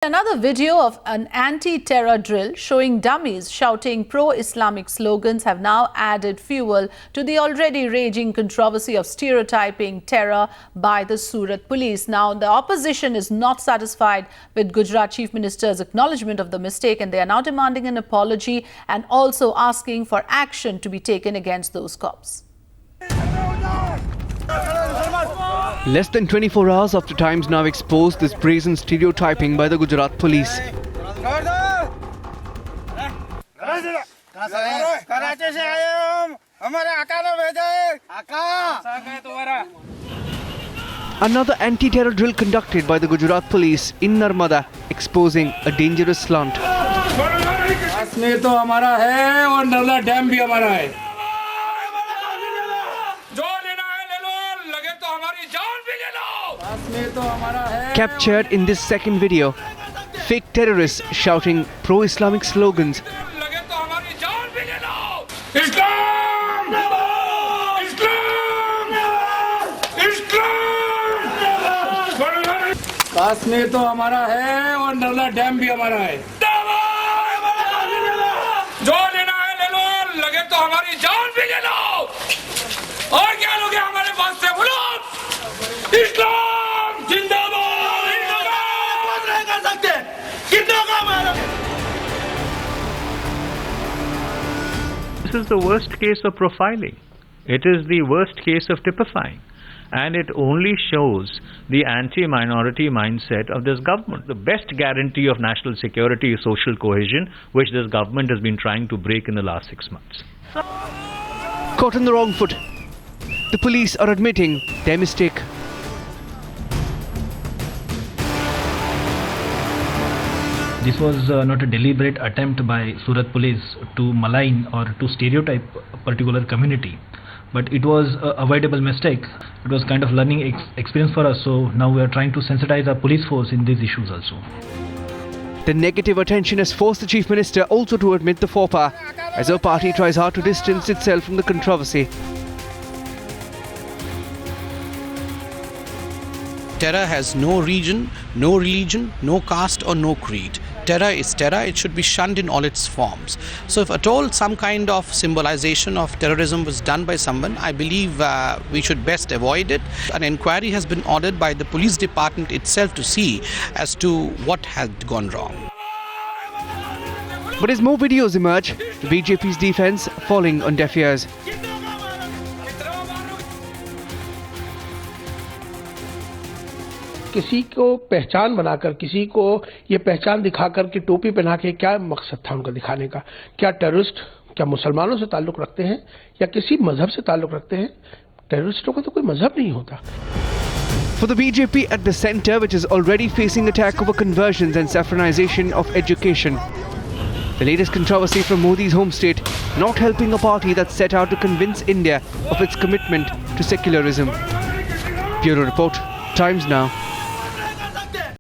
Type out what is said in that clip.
Another video of an anti-terror drill showing dummies shouting pro-Islamic slogans have now added fuel to the already raging controversy of stereotyping terror by the Surat police. Now, the opposition is not satisfied with Gujarat Chief Minister's acknowledgement of the mistake, and they are now demanding an apology and also asking for action to be taken against those cops. Less than 24 hours after Times Now exposed this brazen stereotyping by the Gujarat police. Another anti-terror drill conducted by the Gujarat police in Narmada, exposing a dangerous slant. Kashmir तो हमारा है और Narmada dam भी हमारा है। जो लेना है ले लो, लगे तो हमारी जान भी ले लो। कश्मीर तो हमारा है। Captured in this second video, fake terrorists shouting pro-Islamic slogans. लगे तो हमारी जान भी ले लो। इस्लाम जिंदाबाद, इस्लाम जिंदाबाद, इस्लाम। कश्मीर तो हमारा है और नर्मदा डैम भी हमारा है। जो लेना है ले लो, लगे तो हमारी जान भी ले लो। और क्या लोगे हमारे पास से बोलो। इस्लाम जिंदाबाद, इस्लाम नहीं कर सकते। कितना काम है। This is the worst case of profiling. It is the worst case of typifying. And it only shows the anti-minority mindset of this government. The best guarantee of national security is social cohesion, which this government has been trying to break in the last 6 months. Caught on the wrong foot, the police are admitting their mistake. This was not a deliberate attempt by Surat police to malign or to stereotype a particular community, but it was an avoidable mistake. It was kind of learning experience for us, so now we are trying to sensitize our police force in these issues also. The negative attention has forced the Chief Minister also to admit the faux pas, as her party tries hard to distance itself from the controversy. Terror has no region, no religion, no caste or no creed. Terror is terror, it should be shunned in all its forms. So if at all some kind of symbolization of terrorism was done by someone, I believe we should best avoid it. An inquiry has been ordered by the police department itself to see as to what had gone wrong. But as more videos emerge, the BJP's defence falling on deaf ears. किसी को पहचान बनाकर, किसी को ये पहचान दिखाकर कि टोपी पहना के क्या मकसद था उनका दिखाने का? क्या टेररिस्ट क्या मुसलमानों से ताल्लुक़ रखते हैं या किसी मजहब से ताल्लुक़ रखते हैं? टेररिस्टों का तो कोई मजहब नहीं होता. For the BJP at the centre, which is already facing attack over conversions and saffronization of education. The latest controversy from Modi's home state not helping a party that set out to convince India of its commitment to secularism. Bureau Report, Times Now.